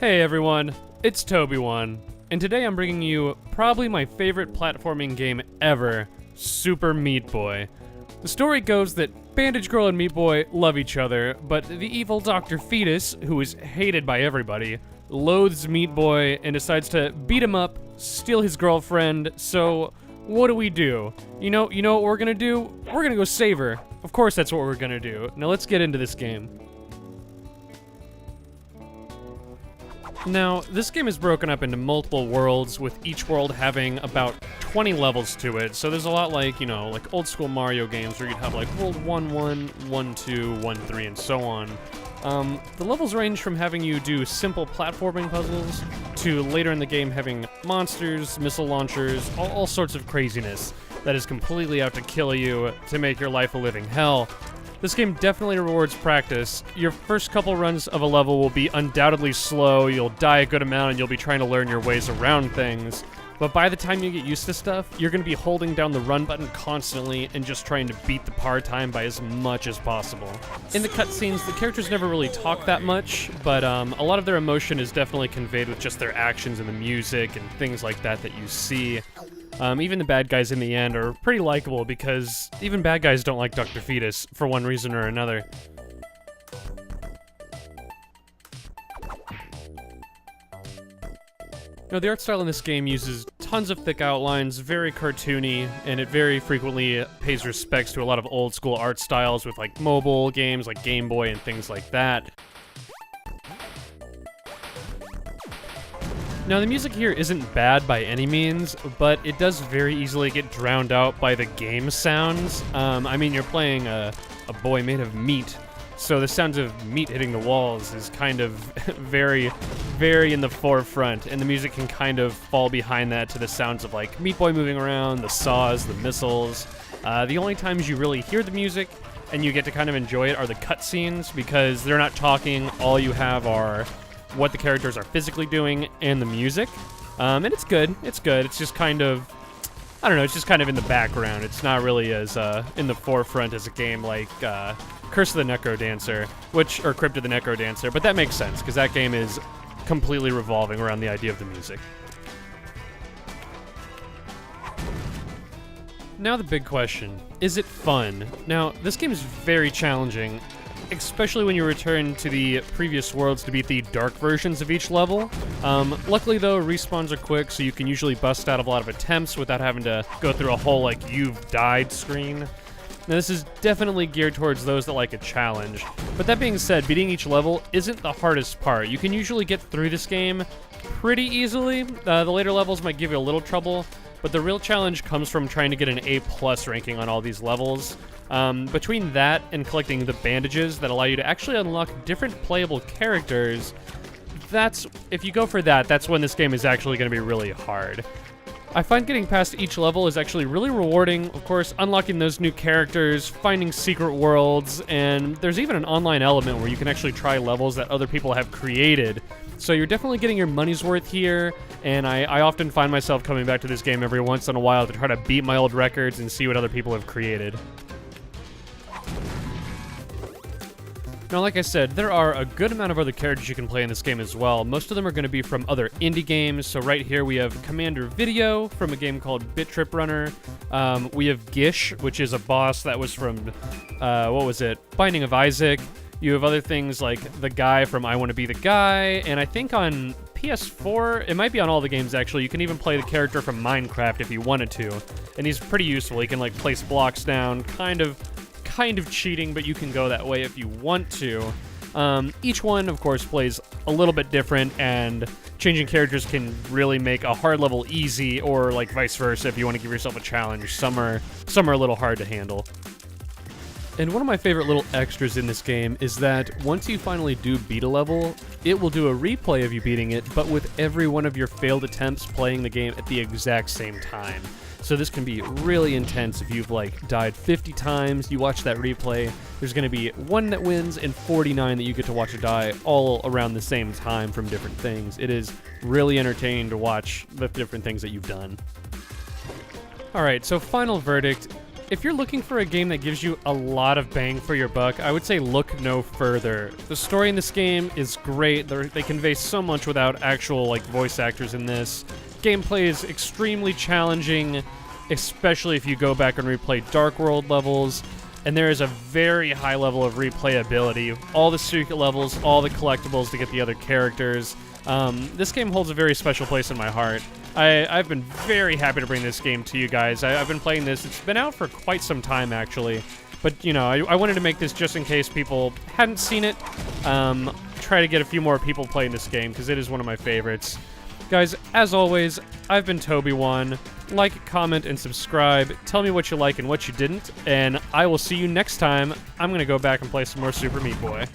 Hey everyone, it's TobyWan, and today I'm bringing you probably my favorite platforming game ever, Super Meat Boy. The story goes that Bandage Girl and Meat Boy love each other, but the evil Dr. Fetus, who is hated by everybody, loathes Meat Boy and decides to beat him up, steal his girlfriend, so what do? You know what we're gonna do? We're gonna go save her. Of course that's what we're gonna do. Now let's get into this game. Now, this game is broken up into multiple worlds, with each world having about 20 levels to it, so there's a lot like, like old school Mario games where you'd have like World 1-1, 1-2, 1-3, and so on. The levels range from having you do simple platforming puzzles, to later in the game having monsters, missile launchers, all sorts of craziness that is completely out to kill you to make your life a living hell. This game definitely rewards practice. Your first couple runs of a level will be undoubtedly slow, you'll die a good amount, and you'll be trying to learn your ways around things. But by the time you get used to stuff, you're going to be holding down the run button constantly and just trying to beat the par time by as much as possible. In the cutscenes, the characters never really talk that much, but a lot of their emotion is definitely conveyed with just their actions and the music and things like that you see. Even the bad guys in the end are pretty likable because even bad guys don't like Dr. Fetus for one reason or another. Now, the art style in this game uses tons of thick outlines, very cartoony, and it very frequently pays respects to a lot of old school art styles with like mobile games like Game Boy and things like that. Now, the music here isn't bad by any means, but it does very easily get drowned out by the game sounds. I mean, you're playing a boy made of meat, so the sounds of meat hitting the walls is kind of very, very in the forefront, and the music can kind of fall behind that to the sounds of, like, Meat Boy moving around, the saws, the missiles. The only times you really hear the music and you get to kind of enjoy it are the cutscenes, because they're not talking, all you have are what the characters are physically doing and the music. And it's good. It's just kind of, I don't know, it's just kind of in the background. It's not really as in the forefront as a game like Curse of the Necro Dancer, or Crypt of the Necro Dancer, but that makes sense, because that game is completely revolving around the idea of the music. Now the big question, is it fun? Now, this game is very challenging, especially when you return to the previous worlds to beat the dark versions of each level. Luckily though, respawns are quick, so you can usually bust out a lot of attempts without having to go through a whole, like, you've died screen. Now, this is definitely geared towards those that like a challenge. But that being said, beating each level isn't the hardest part. You can usually get through this game pretty easily. The later levels might give you a little trouble, but the real challenge comes from trying to get an A+ ranking on all these levels. Between that and collecting the bandages that allow you to actually unlock different playable characters, if you go for that, that's when this game is actually going to be really hard. I find getting past each level is actually really rewarding. Of course, unlocking those new characters, finding secret worlds, and there's even an online element where you can actually try levels that other people have created. So you're definitely getting your money's worth here, and I often find myself coming back to this game every once in a while to try to beat my old records and see what other people have created. Now, like I said, there are a good amount of other characters you can play in this game as well. Most of them are going to be from other indie games. So right here we have Commander Video from a game called Bit Trip Runner. We have Gish, which is a boss that was from, Binding of Isaac. You have other things like the guy from I Want to Be the Guy, and I think on PS4, it might be on all the games actually, you can even play the character from Minecraft if you wanted to. And he's pretty useful. He can, like, place blocks down, kind of cheating, but you can go that way if you want to. Each one, of course, plays a little bit different, and changing characters can really make a hard level easy, or like vice versa if you want to give yourself a challenge. Some are a little hard to handle. And one of my favorite little extras in this game is that once you finally do beat a level, it will do a replay of you beating it, but with every one of your failed attempts playing the game at the exact same time. So this can be really intense if you've, like, died 50 times, you watch that replay, there's going to be one that wins and 49 that you get to watch die all around the same time from different things. It is really entertaining to watch the different things that you've done. Alright, so final verdict. If you're looking for a game that gives you a lot of bang for your buck, I would say look no further. The story in this game is great. They convey so much without actual like voice actors in this. Gameplay is extremely challenging, especially if you go back and replay Dark World levels. And there is a very high level of replayability. All the secret levels, all the collectibles to get the other characters. This game holds a very special place in my heart. I've been very happy to bring this game to you guys. I've been playing this. It's been out for quite some time, actually. But, you know, I wanted to make this just in case people hadn't seen it. Try to get a few more people playing this game, because it is one of my favorites. Guys, as always, I've been TobyWan. Like, comment, and subscribe. Tell me what you like and what you didn't. And I will see you next time. I'm going to go back and play some more Super Meat Boy.